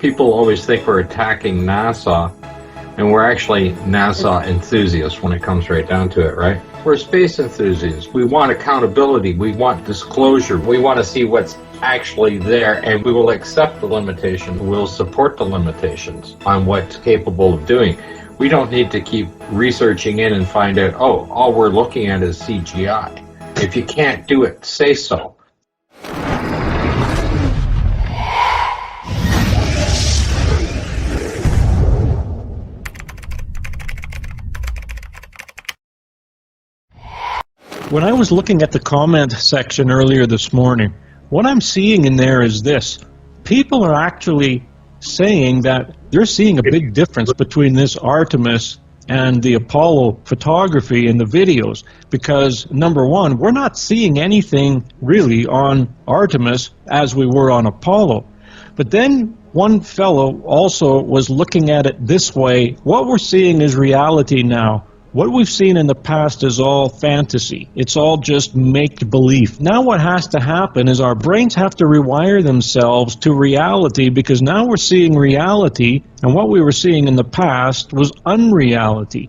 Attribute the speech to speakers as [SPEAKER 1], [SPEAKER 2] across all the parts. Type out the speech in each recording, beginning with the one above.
[SPEAKER 1] People always think we're attacking NASA, and we're actually NASA enthusiasts when it comes right down to it, right? We're space enthusiasts. We want accountability. We want disclosure. We want to see what's actually there, and we will accept the limitations. We'll support the limitations on what's capable of doing. We don't need to keep researching in and find out, oh, all we're looking at is CGI. If you can't do it, say so.
[SPEAKER 2] When I was looking at the comment section earlier this morning, what I'm seeing in there is this. People are actually saying that they're seeing a big difference between this Artemis and the Apollo photography in the videos, because number one, we're not seeing anything really on Artemis as we were on Apollo. But then one fellow also was looking at it this way: what we're seeing is reality now. What we've seen in the past is all fantasy. It's all just make-believe. Now what has to happen is our brains have to rewire themselves to reality, because now we're seeing reality, and what we were seeing in the past was unreality.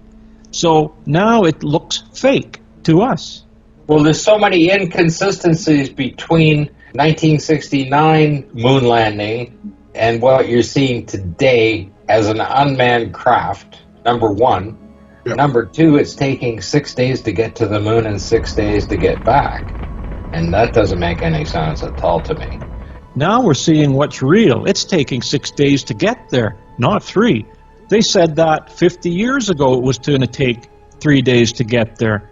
[SPEAKER 2] So now it looks fake to us.
[SPEAKER 1] Well, there's so many inconsistencies between 1969 moon landing and what you're seeing today as an unmanned craft, number one. Yep. Number two, it's taking 6 days to get to the moon and 6 days to get back. And that doesn't make any sense at all to me.
[SPEAKER 2] Now we're seeing what's real. It's taking 6 days to get there, not 3. They said that 50 years ago it was going to take 3 days to get there.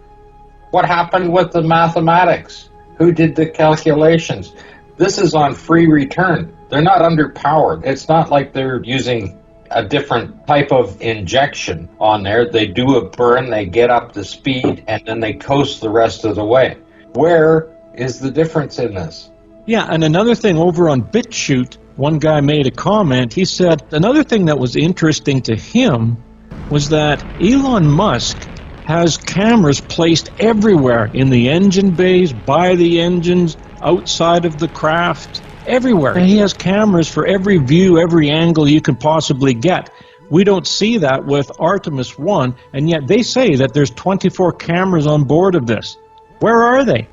[SPEAKER 1] What happened with the mathematics? Who did the calculations? This is on free return. They're not underpowered. It's not like they're using a different type of injection on there. They do a burn, they get up to speed, and then they coast the rest of the way. Where is the difference in this?
[SPEAKER 2] Yeah, and another thing, over on BitChute, one guy made a comment. He said another thing that was interesting to him was that Elon Musk has cameras placed everywhere, in the engine bays, by the engines, outside of the craft, everywhere. And he has cameras for every view, every angle you can possibly get. We don't see that with Artemis 1, and yet they say that there's 24 cameras on board of this. Where are they?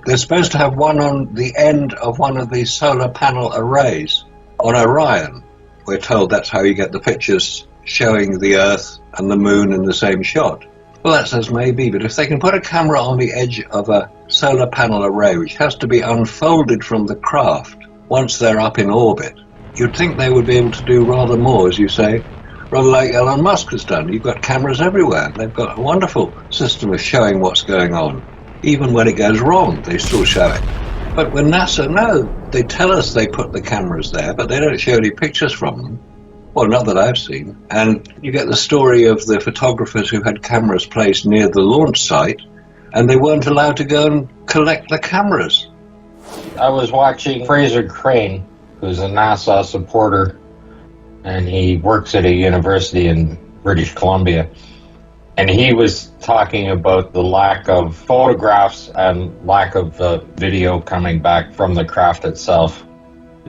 [SPEAKER 3] They're supposed to have one on the end of one of these solar panel arrays on Orion. We're told that's how you get the pictures showing the Earth and the Moon in the same shot. Well, that says maybe, but if they can put a camera on the edge of a solar panel array, which has to be unfolded from the craft once they're up in orbit, you'd think they would be able to do rather more, as you say, rather like Elon Musk has done. You've got cameras everywhere. They've got a wonderful system of showing what's going on. Even when it goes wrong, they still show it. But with NASA, no, they tell us they put the cameras there, but they don't show any pictures from them. Well, not that I've seen. And you get the story of the photographers who had cameras placed near the launch site, and they weren't allowed to go and collect the cameras.
[SPEAKER 1] I was watching Fraser Crane, who's a NASA supporter, and he works at a university in British Columbia. And he was talking about the lack of photographs and lack of video coming back from the craft itself.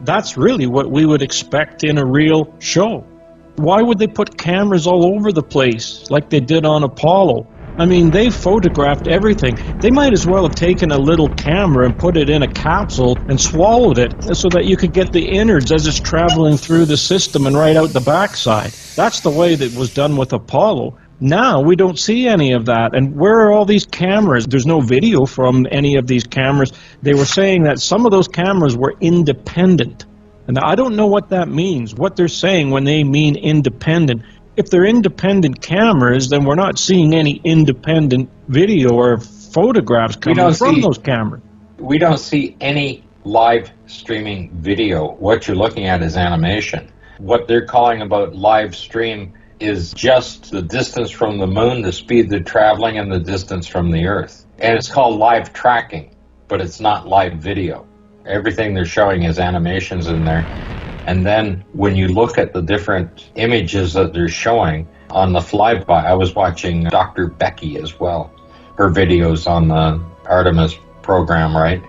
[SPEAKER 2] That's really what we would expect in a real show. Why would they put cameras all over the place like they did on Apollo? I mean, they photographed everything. They might as well have taken a little camera and put it in a capsule and swallowed it so that you could get the innards as it's traveling through the system and right out the backside. That's the way that was done with Apollo. Now we don't see any of that. And where are all these cameras? There's no video from any of these cameras. They were saying that some of those cameras were independent. And I don't know what that means, what they're saying when they mean independent. If they're independent cameras, then we're not seeing any independent video or photographs coming from those cameras.
[SPEAKER 1] We don't see any live streaming video. What you're looking at is animation. What they're calling about live stream is just the distance from the moon, the speed they're traveling, and the distance from the Earth. And it's called live tracking, but it's not live video. Everything they're showing is animations in there. And then when you look at the different images that they're showing on the flyby, I was watching Dr. Becky as well, her videos on the Artemis program, right?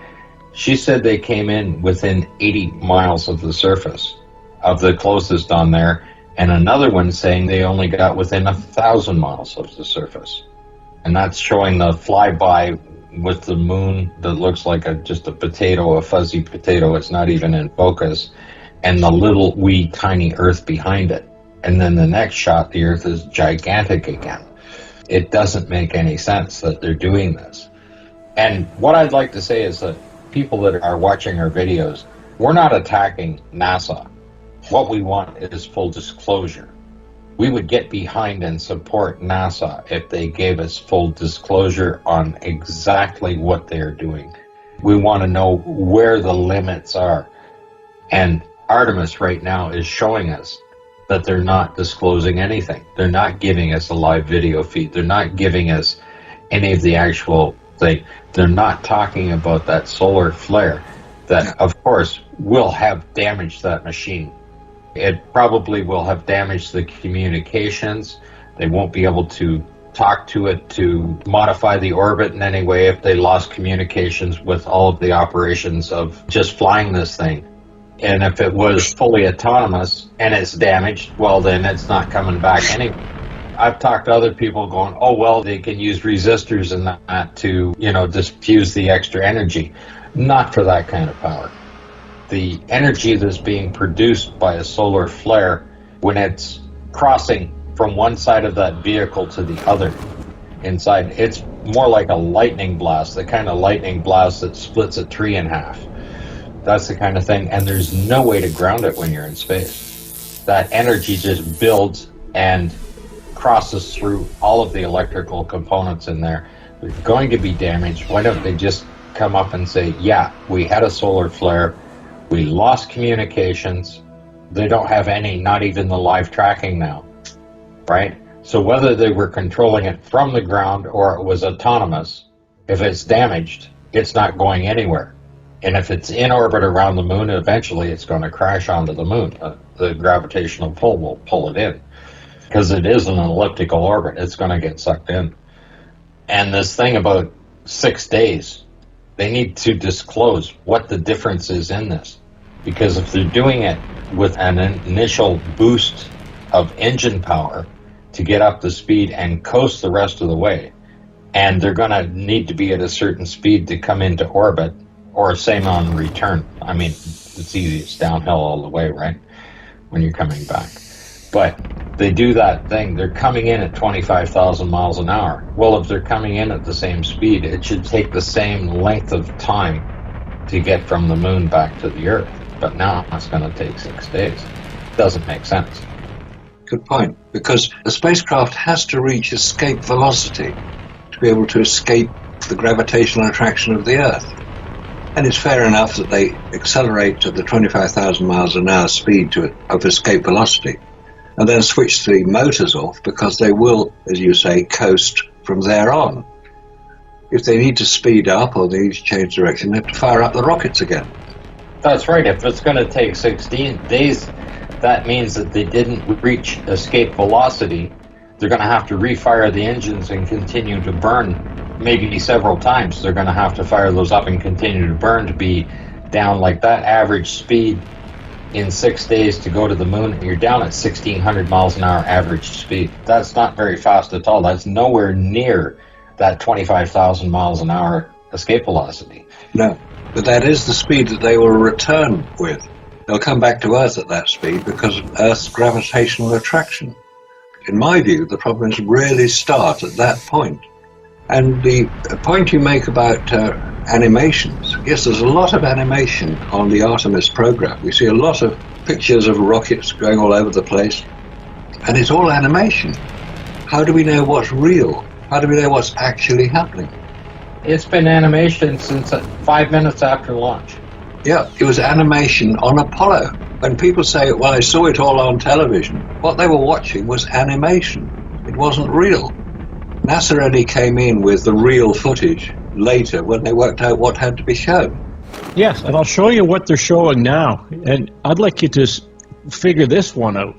[SPEAKER 1] She said they came in within 80 miles of the surface. of the closest on there, and another one saying they only got within 1,000 miles of the surface. And that's showing the flyby with the moon that looks like just a potato, a fuzzy potato. It's not even in focus. And the little wee tiny Earth behind it. And then the next shot, the Earth is gigantic again. It doesn't make any sense that they're doing this. And what I'd like to say is that people that are watching our videos, we're not attacking NASA. What we want is full disclosure. We would get behind and support NASA if they gave us full disclosure on exactly what they're doing. We want to know where the limits are. And Artemis right now is showing us that they're not disclosing anything. They're not giving us a live video feed. They're not giving us any of the actual thing. They're not talking about that solar flare that, of course, will have damaged that machine. It probably will have damaged the communications. They won't be able to talk to it to modify the orbit in any way if they lost communications with all of the operations of just flying this thing. And if it was fully autonomous and it's damaged, well, then it's not coming back anyway. I've talked to other people going, oh, well, they can use resistors and that to, diffuse the extra energy. Not for that kind of power. The energy that's being produced by a solar flare when it's crossing from one side of that vehicle to the other inside, it's more like a lightning blast, the kind of lightning blast that splits a tree in half. That's the kind of thing, and there's no way to ground it when you're in space. That energy just builds and crosses through all of the electrical components in there. They're going to be damaged. Why don't they just come up and say, yeah, we had a solar flare, we lost communications, they don't have any, not even the live tracking now, right? So whether they were controlling it from the ground or it was autonomous, if it's damaged, it's not going anywhere. And if it's in orbit around the moon, eventually it's going to crash onto the moon. The gravitational pull will pull it in. Because it is an elliptical orbit, it's going to get sucked in. And this thing about 6 days, they need to disclose what the difference is in this. Because if they're doing it with an initial boost of engine power to get up to speed and coast the rest of the way, and they're going to need to be at a certain speed to come into orbit, or same on return. I mean, it's easy, it's downhill all the way, right, when you're coming back. But they do that thing, they're coming in at 25,000 miles an hour. Well, if they're coming in at the same speed, it should take the same length of time to get from the moon back to the Earth. But now it's going to take 6 days. Doesn't make sense.
[SPEAKER 3] Good point, because the spacecraft has to reach escape velocity to be able to escape the gravitational attraction of the Earth. And it's fair enough that they accelerate to the 25,000 miles an hour speed of escape velocity and then switch the motors off, because they will, as you say, coast from there on. If they need to speed up or they need to change direction, they have to fire up the rockets again.
[SPEAKER 1] That's right. If it's going to take 16 days, that means that they didn't reach escape velocity. They're going to have to refire the engines and continue to burn, maybe several times. They're going to have to fire those up and continue to burn to be down like that average speed in 6 days to go to the moon. You're down at 1,600 miles an hour average speed. That's not very fast at all. That's nowhere near that 25,000 miles an hour escape velocity.
[SPEAKER 3] No, but that is the speed that they will return with. They'll come back to Earth at that speed because of Earth's gravitational attraction. In my view, the problems really start at that point. And the point you make about animations, yes, there's a lot of animation on the Artemis program. We see a lot of pictures of rockets going all over the place, and it's all animation. How do we know what's real? How do we know what's actually happening?
[SPEAKER 1] It's been animation since 5 minutes after launch.
[SPEAKER 3] Yeah, it was animation on Apollo. When people say, well, I saw it all on television, what they were watching was animation. It wasn't real. NASA only came in with the real footage later when they worked out what had to be shown.
[SPEAKER 2] Yes, and I'll show you what they're showing now. And I'd like you to figure this one out.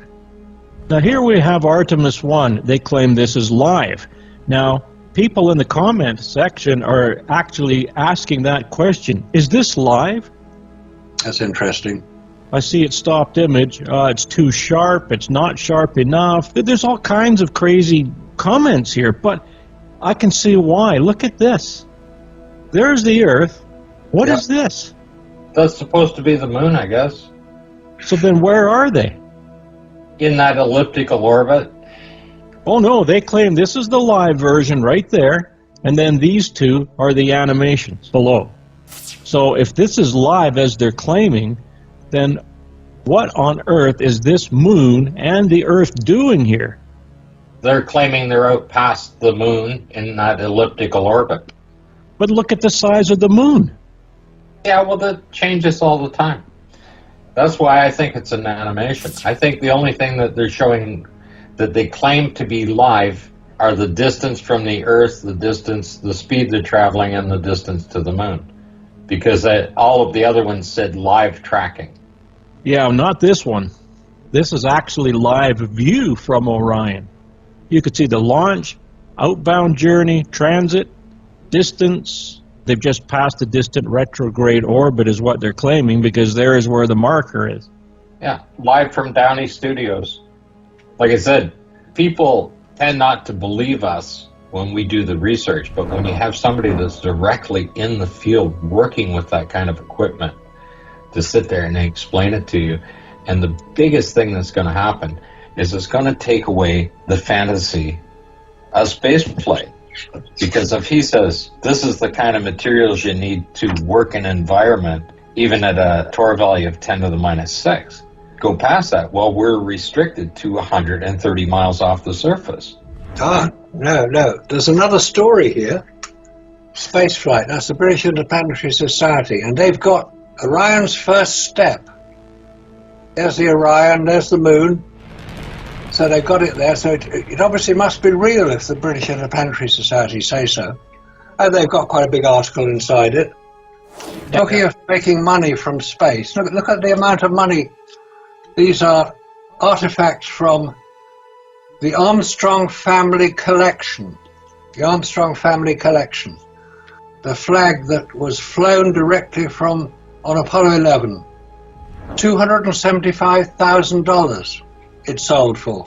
[SPEAKER 2] Now here we have Artemis 1. They claim this is live. Now, people in the comment section are actually asking that question. Is this live?
[SPEAKER 3] That's interesting.
[SPEAKER 2] I see it stopped image. It's too sharp. It's not sharp enough. There's all kinds of crazy comments here, but I can see why. Look at this. There's the Earth. What is this?
[SPEAKER 1] That's supposed to be the moon, I guess.
[SPEAKER 2] So then where are they?
[SPEAKER 1] In that elliptical orbit.
[SPEAKER 2] Oh no, they claim this is the live version right there, and then these two are the animations below. So if this is live as they're claiming, then what on earth is this moon and the Earth doing here?
[SPEAKER 1] They're claiming they're out past the moon in that elliptical orbit.
[SPEAKER 2] But look at the size of the moon.
[SPEAKER 1] Yeah, well, that changes all the time. That's why I think it's an animation. I think the only thing that they're showing that they claim to be live are the distance from the Earth, the distance, the speed they're traveling, and the distance to the moon. Because all of the other ones said live tracking.
[SPEAKER 2] Yeah, not this one. This is actually live view from Orion. You could see the launch, outbound journey, transit, distance. They've just passed the distant retrograde orbit is what they're claiming, because there is where the marker is.
[SPEAKER 1] Yeah, live from Downey Studios. Like I said, people tend not to believe us when we do the research, but when you have somebody that's directly in the field working with that kind of equipment to sit there and they explain it to you, and the biggest thing that's going to happen is it's going to take away the fantasy of space flight. Because if he says, this is the kind of materials you need to work in an environment, even at a Torr value of 10 to the minus 6, go past that, well, we're restricted to 130 miles off the surface.
[SPEAKER 3] No. There's another story here. Spaceflight, that's the British Interplanetary Society, and they've got Orion's first step. There's the Orion, there's the moon. So they've got it there, so it obviously must be real if the British Interplanetary Society say so. And they've got quite a big article inside it. Talking of making money from space, look at the amount of money. These are artifacts from the Armstrong Family Collection. The Armstrong Family Collection. The flag that was flown directly on Apollo 11. $275,000 it sold for.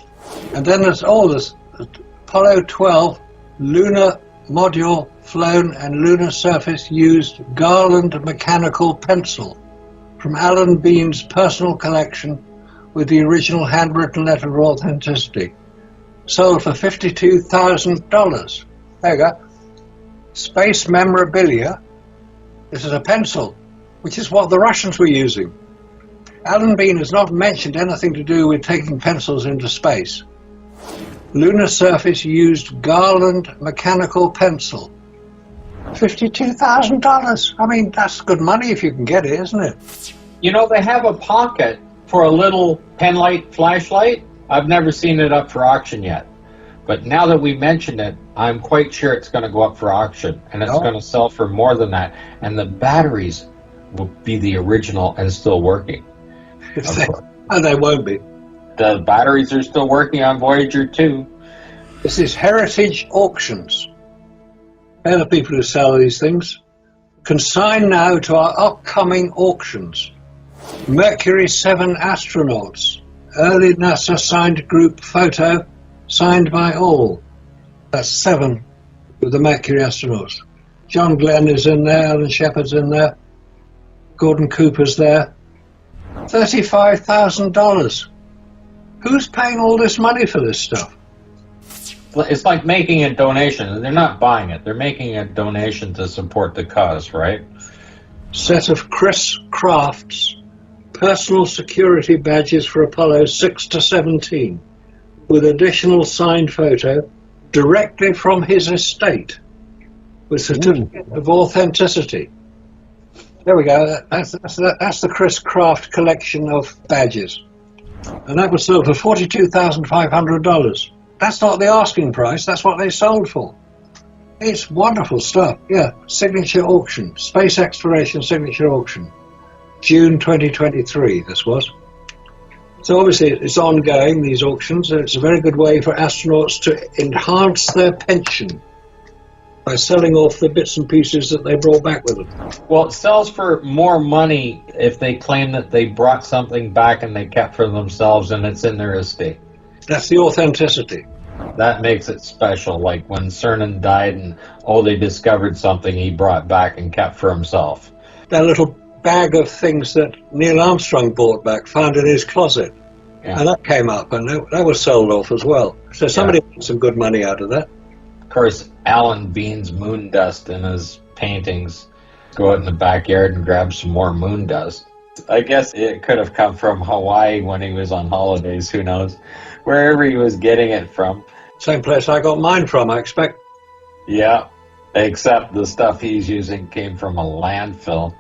[SPEAKER 3] And then there's all this Apollo 12 lunar module flown and lunar surface used Garland mechanical pencil from Alan Bean's personal collection with the original handwritten letter of authenticity. Sold for $52,000. There you go. Space memorabilia. This is a pencil, which is what the Russians were using. Alan Bean has not mentioned anything to do with taking pencils into space. Lunar surface used Garland mechanical pencil. $52,000. I mean, that's good money if you can get it, isn't it?
[SPEAKER 1] You know, they have a pocket for a little pen light flashlight. I've never seen it up for auction yet. But now that we mentioned it, I'm quite sure it's going to go up for auction. And it's going to sell for more than that. And the batteries will be the original and still working.
[SPEAKER 3] And they won't be.
[SPEAKER 1] The batteries are still working on Voyager 2.
[SPEAKER 3] This is Heritage Auctions. They're the people who sell these things. Consign now to our upcoming auctions. Mercury 7 astronauts. Early NASA signed group photo, signed by all. That's 7 of the Mercury astronauts. John Glenn is in there, Alan Shepard's in there, Gordon Cooper's there. $35,000. Who's paying all this money for this stuff?
[SPEAKER 1] It's like making a donation. They're not buying it. They're making a donation to support the cause, right?
[SPEAKER 3] Set of Chris Kraft's personal security badges for Apollo 6 to 17 with additional signed photo directly from his estate with certificate of authenticity. There we go. That's the Chris Kraft collection of badges. And that was sold for $42,500. That's not the asking price. That's what they sold for. It's wonderful stuff. Yeah, signature auction. Space exploration signature auction. June 2023, this was. So obviously it's ongoing, these auctions. And it's a very good way for astronauts to enhance their pension. By selling off the bits and pieces that they brought back with them.
[SPEAKER 1] Well, it sells for more money if they claim that they brought something back and they kept for themselves and it's in their estate.
[SPEAKER 3] That's the authenticity.
[SPEAKER 1] That makes it special, like when Cernan died and, they discovered something he brought back and kept for himself.
[SPEAKER 3] That little bag of things that Neil Armstrong brought back, found in his closet. Yeah. And that came up, and that was sold off as well. So somebody made some good money out of that.
[SPEAKER 1] Of course, Alan Bean's moon dust in his paintings. Go out in the backyard and grab some more moon dust. I guess it could have come from Hawaii when he was on holidays, who knows. Wherever he was getting it from.
[SPEAKER 3] Same place I got mine from, I expect.
[SPEAKER 1] Yeah, except the stuff he's using came from a landfill.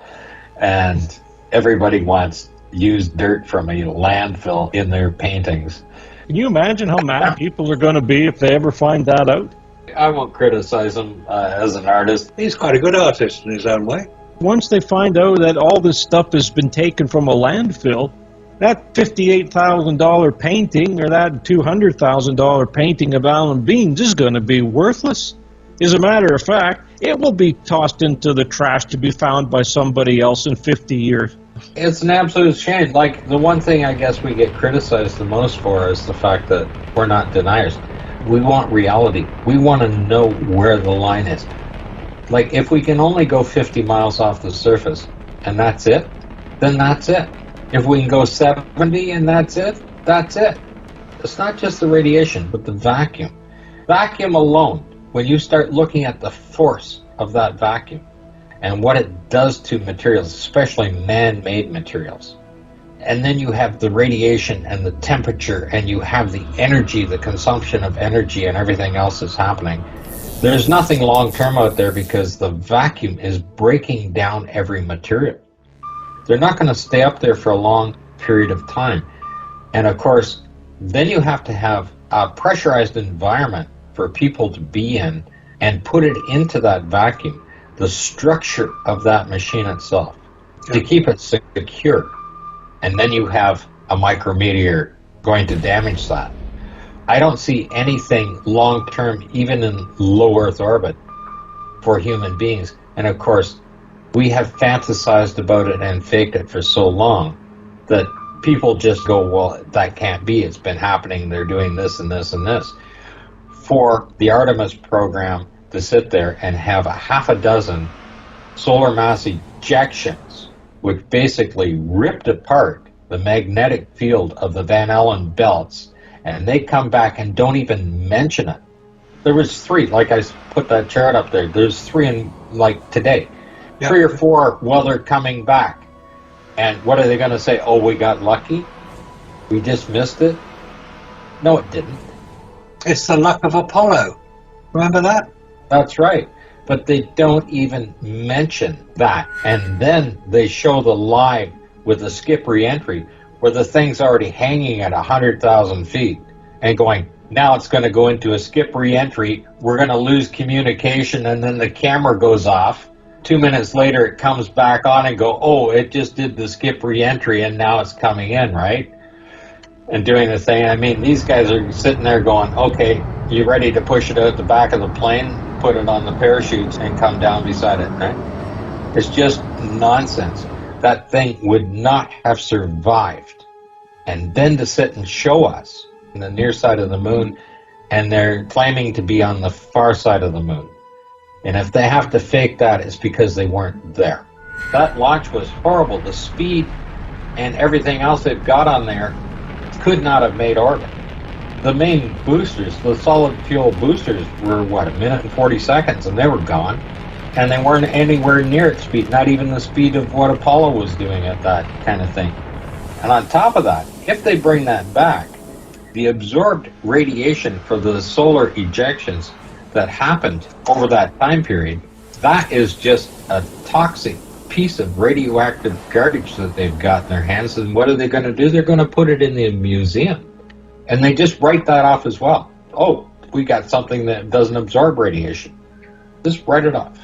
[SPEAKER 1] And everybody wants used dirt from a landfill in their paintings.
[SPEAKER 2] Can you imagine how mad people are going to be if they ever find that out?
[SPEAKER 1] I won't criticize him as an artist.
[SPEAKER 3] He's quite a good artist in his own way.
[SPEAKER 2] Once they find out that all this stuff has been taken from a landfill, that $58,000 painting or that $200,000 painting of Alan Bean's is going to be worthless. As a matter of fact, it will be tossed into the trash to be found by somebody else in 50 years.
[SPEAKER 1] It's an absolute shame. Like, the one thing I guess we get criticized the most for is the fact that we're not deniers. We want reality. We want to know where the line is. Like, if we can only go 50 miles off the surface and that's it, then that's it. If we can go 70 and that's it, that's it. It's not just the radiation, but the vacuum. Vacuum alone, when you start looking at the force of that vacuum and what it does to materials, especially man-made materials, and then you have the radiation and the temperature and you have the energy, the consumption of energy and everything else that's happening, there's nothing long-term out there because the vacuum is breaking down every material. They're not going to stay up there for a long period of time. And of course, then you have to have a pressurized environment for people to be in and put it into that vacuum, the structure of that machine itself, to keep it secure. And then you have a micrometeor going to damage that. I don't see anything long-term, even in low Earth orbit, for human beings. And of course, we have fantasized about it and faked it for so long that people just go, well, that can't be. It's been happening. They're doing this and this and this. For the Artemis program to sit there and have a half a dozen solar mass ejections, which basically ripped apart the magnetic field of the Van Allen belts, and they come back and don't even mention it. There was 3, like I put that chart up there. There's 3 in, like, today. Yep. 3 or 4 while they're coming back. And what are they going to say? Oh, we got lucky? We just missed it? No, it didn't.
[SPEAKER 3] It's the luck of Apollo. Remember that?
[SPEAKER 1] That's right. But they don't even mention that. And then they show the live with the skip re-entry where the thing's already hanging at 100,000 feet and going, now it's going to go into a skip re-entry. We're going to lose communication, and then the camera goes off. 2 minutes later, it comes back on and go, oh, it just did the skip re-entry, and now it's coming in, right? And doing the thing. I mean, these guys are sitting there going, okay, you ready to push it out the back of the plane, put it on the parachutes, and come down beside it, right? It's just nonsense. That thing would not have survived. And then to sit and show us on the near side of the moon, and they're claiming to be on the far side of the moon. And if they have to fake that, it's because they weren't there. That launch was horrible. The speed and everything else they've got on there could not have made orbit. The main boosters, the solid fuel boosters, were, what, 1 minute and 40 seconds, and they were gone. And they weren't anywhere near its speed, not even the speed of what Apollo was doing at that kind of thing. And on top of that, if they bring that back, the absorbed radiation for the solar ejections that happened over that time period, that is just a toxic piece of radioactive garbage that they've got in their hands. And what are they going to do? They're going to put it in the museum. And they just write that off as well. Oh, we got something that doesn't absorb radiation. Just write it off.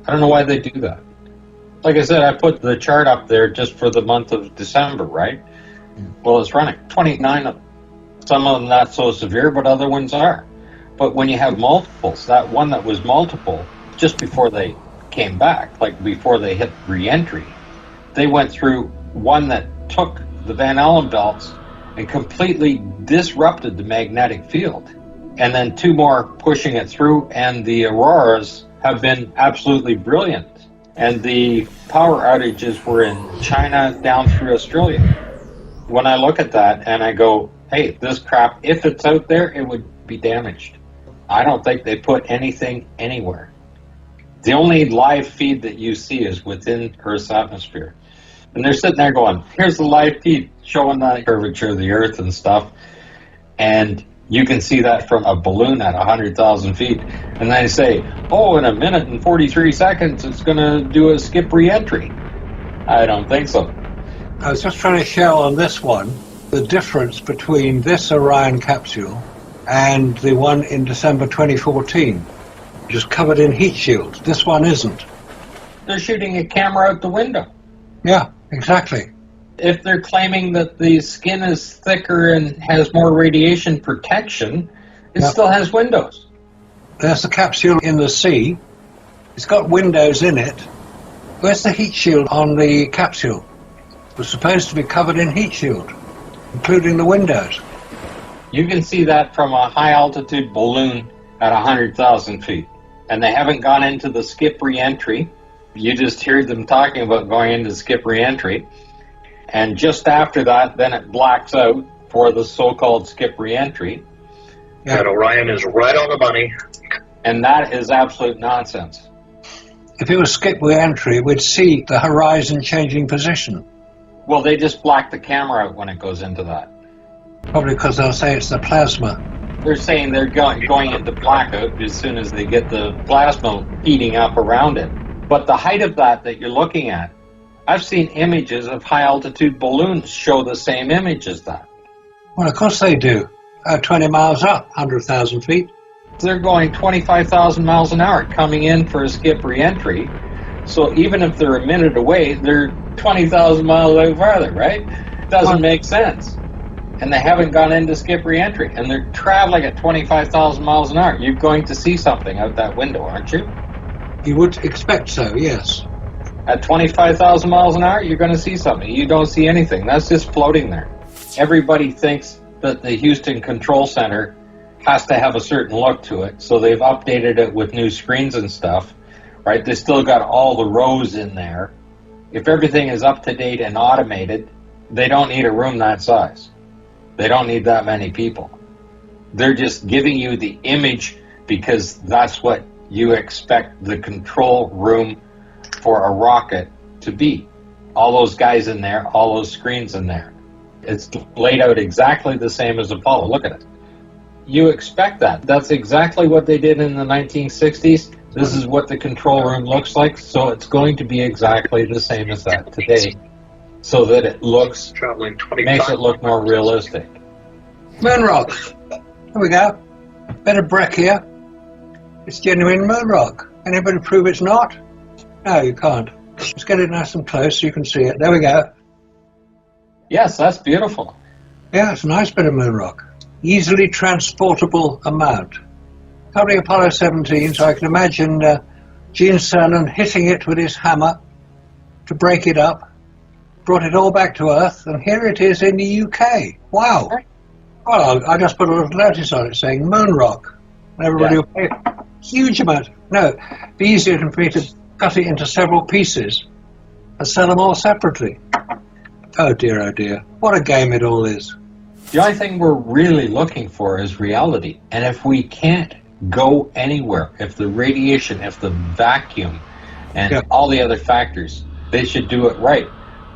[SPEAKER 1] I don't know why they do that. Like I said, I put the chart up there just for the month of December, right? Well, it's running 29 of them. Some of them not so severe, but other ones are. But when you have multiples, that one that was multiple just before they came back, like before they hit re-entry, they went through one that took the Van Allen belts and completely disrupted the magnetic field. And then 2 more pushing it through, and the auroras have been absolutely brilliant. And the power outages were in China down through Australia. When I look at that and I go, hey, this crap, if it's out there, it would be damaged. I don't think they put anything anywhere. The only live feed that you see is within Earth's atmosphere. And they're sitting there going, here's the live feed showing the curvature of the Earth and stuff. And you can see that from a balloon at 100,000 feet. And they say, oh, in a minute and 43 seconds, it's going to do a skip re-entry. I don't think so.
[SPEAKER 3] I was just trying to show on this one the difference between this Orion capsule and the one in December 2014, which is covered in heat shields. This one isn't.
[SPEAKER 1] They're shooting a camera out the window.
[SPEAKER 3] Yeah, exactly.
[SPEAKER 1] If they're claiming that the skin is thicker and has more radiation protection, it still has windows.
[SPEAKER 3] There's the capsule in the sea. It's got windows in it. Where's the heat shield on the capsule? It was supposed to be covered in heat shield, including the windows.
[SPEAKER 1] You can see that from a high-altitude balloon at 100,000 feet. And they haven't gone into the skip re-entry. You just heard them talking about going into skip re-entry. And just after that, then it blacks out for the so-called skip re-entry.
[SPEAKER 4] Yeah, and Orion is right on the money.
[SPEAKER 1] And that is absolute nonsense.
[SPEAKER 3] If it was skip re-entry, we'd see the horizon changing position.
[SPEAKER 1] Well, they just black the camera out when it goes into that.
[SPEAKER 3] Probably because they'll say it's the plasma.
[SPEAKER 1] They're saying they're going into blackout as soon as they get the plasma heating up around it. But the height of that you're looking at, I've seen images of high-altitude balloons show the same image as that.
[SPEAKER 3] Well, of course they do. 20 miles up, 100,000 feet.
[SPEAKER 1] They're going 25,000 miles an hour coming in for a skip re-entry. So even if they're a minute away, they're 20,000 miles out farther, right? Doesn't make sense. And they haven't gone into skip re-entry. And they're traveling at 25,000 miles an hour. You're going to see something out that window, aren't you?
[SPEAKER 3] You would expect so, yes.
[SPEAKER 1] At 25,000 miles an hour, you're going to see something. You don't see anything. That's just floating there. Everybody thinks that the Houston Control Center has to have a certain look to it, so they've updated it with new screens and stuff, right? They still got all the rows in there. If everything is up to date and automated, they don't need a room that size. They don't need that many people. They're just giving you the image because that's what you expect the control room for a rocket to be. All those guys in there, all those screens in there. It's laid out exactly the same as Apollo. Look at it. You expect that. That's exactly what they did in the 1960s. This is what the control room looks like, so it's going to be exactly the same as that today, so that it looks, makes it look more realistic.
[SPEAKER 3] Moon rock. There we go. Bit of brick here. It's genuine moon rock. Anybody prove it's not? No, you can't. Let's get it nice and close so you can see it. There we go.
[SPEAKER 1] Yes, that's beautiful.
[SPEAKER 3] Yeah, it's a nice bit of moon rock. Easily transportable amount. Probably Apollo 17, so I can imagine Gene Cernan hitting it with his hammer to break it up, brought it all back to Earth, and here it is in the UK. Wow. Well, I just put a little notice on it saying moon rock. Everybody will pay a huge amount. No, it'd be easier for me to cut it into several pieces and sell them all separately. Oh dear, what a game it all is.
[SPEAKER 1] The only thing we're really looking for is reality. And if we can't go anywhere, if the radiation, if the vacuum, and all the other factors, they should do it right.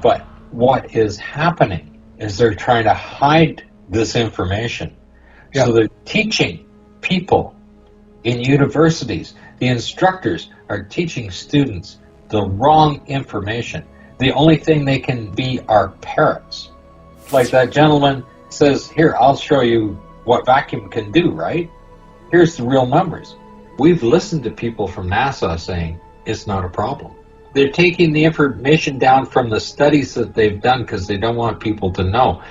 [SPEAKER 1] But what is happening is they're trying to hide this information. So they're teaching people in universities. The instructors are teaching students the wrong information. The only thing they can be are parrots. Like that gentleman says, here, I'll show you what vacuum can do, right? Here's the real numbers. We've listened to people from NASA saying it's not a problem. They're taking the information down from the studies that they've done because they don't want people to know.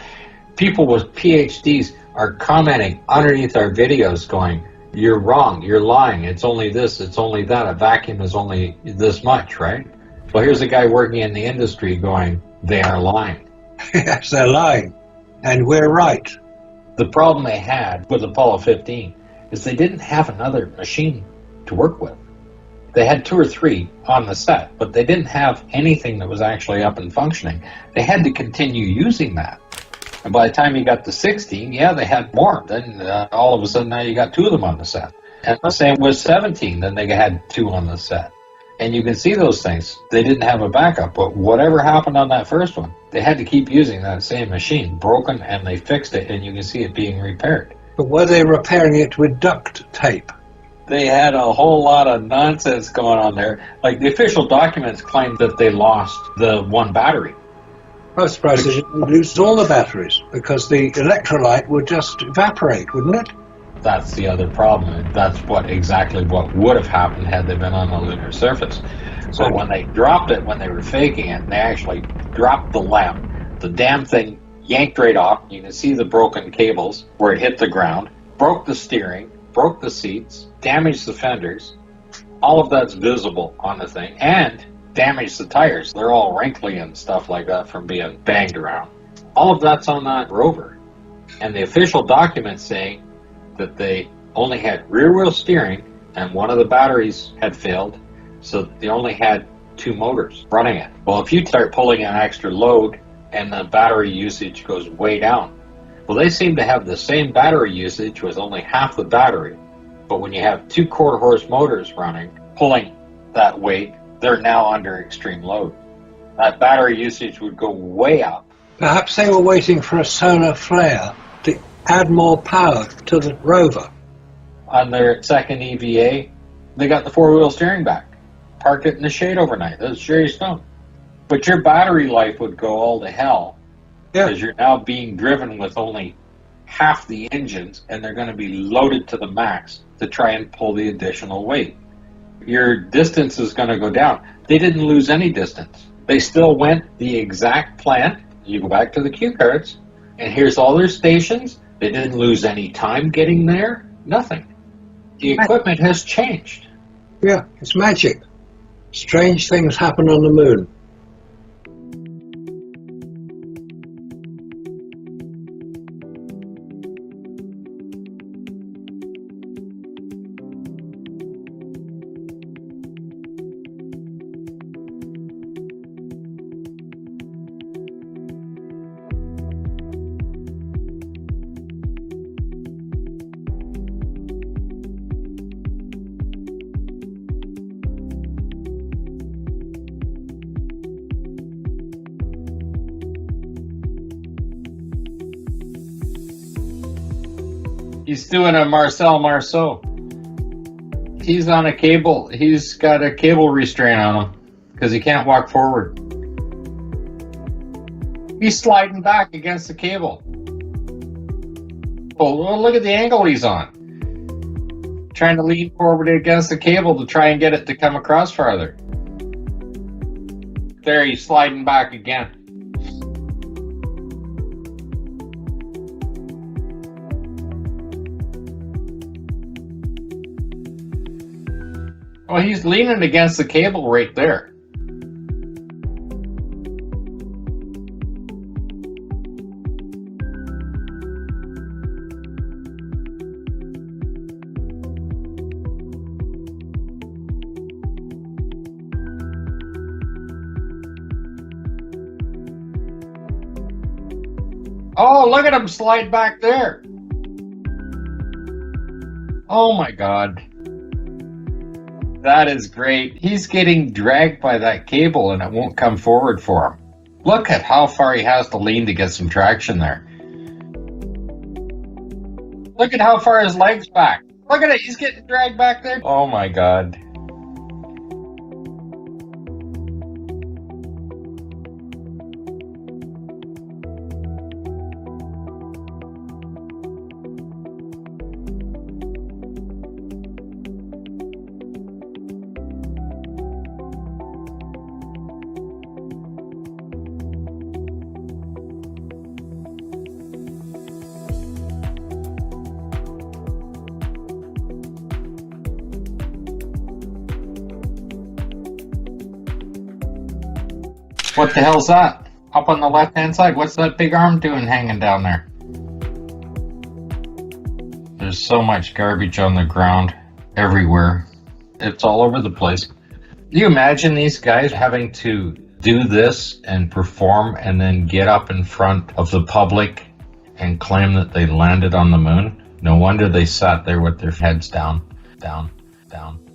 [SPEAKER 1] People with PhDs are commenting underneath our videos going, you're wrong, you're lying, it's only this, it's only that, a vacuum is only this much, right? Well, here's a guy working in the industry going, they are lying.
[SPEAKER 3] Yes, they're lying. And we're right.
[SPEAKER 1] The problem they had with Apollo 15 is they didn't have another machine to work with. They had 2 or 3 on the set, but they didn't have anything that was actually up and functioning. They had to continue using that. And by the time you got to 16, yeah, they had more. Then all of a sudden now you got 2 of them on the set. And the same with 17, then they had 2 on the set. And you can see those things. They didn't have a backup, but whatever happened on that first one, they had to keep using that same machine, broken, and they fixed it, and you can see it being repaired.
[SPEAKER 3] But were they repairing it with duct tape?
[SPEAKER 1] They had a whole lot of nonsense going on there. Like, the official documents claimed that they lost the 1 battery.
[SPEAKER 3] I was surprised they didn't lose all the batteries, because the electrolyte would just evaporate, wouldn't it?
[SPEAKER 1] That's the other problem. That's exactly what would have happened had they been on the lunar surface. So when they dropped it, when they were faking it, they actually dropped the lamp. The damn thing yanked right off. You can see the broken cables where it hit the ground, broke the steering, broke the seats, damaged the fenders. All of that's visible on the thing, and damaged the tires. They're all wrinkly and stuff like that from being banged around. All of that's on that rover. And the official documents saying that they only had rear-wheel steering and one of the batteries had failed, so they only had 2 motors running it. Well, if you start pulling an extra load and the battery usage goes way down, well, they seem to have the same battery usage with only half the battery. But when you have 2 quarter-horse motors running, pulling that weight, they're now under extreme load. That battery usage would go way up.
[SPEAKER 3] Perhaps they were waiting for a solar flare to add more power to the rover.
[SPEAKER 1] On their second EVA, they got the 4-wheel steering back. Parked it in the shade overnight. That's Jerry Stone. But your battery life would go all to hell, because you're now being driven with only half the engines, and they're going to be loaded to the max to try and pull the additional weight. Your distance is going to go down. They didn't lose any distance. They still went the exact plan. You go back to the cue cards, and here's all their stations. They didn't lose any time getting there. Nothing. The equipment has changed.
[SPEAKER 3] Yeah, it's magic. Strange things happen on the moon.
[SPEAKER 1] He's doing a Marcel Marceau. He's on a cable. He's got a cable restraint on him because he can't walk forward. He's sliding back against the cable. Oh, well, look at the angle he's on. Trying to lean forward against the cable to try and get it to come across farther. There, he's sliding back again. Well, he's leaning against the cable right there. Oh, look at him slide back there. Oh my God. That is great. He's getting dragged by that cable and it won't come forward for him. Look at how far he has to lean to get some traction there. Look at how far his leg's back. Look at it. He's getting dragged back there. Oh my God. What the hell's that? Up on the left-hand side, what's that big arm doing hanging down there? There's so much garbage on the ground everywhere. It's all over the place. Do you imagine these guys having to do this and perform and then get up in front of the public and claim that they landed on the moon? No wonder they sat there with their heads down, down, down.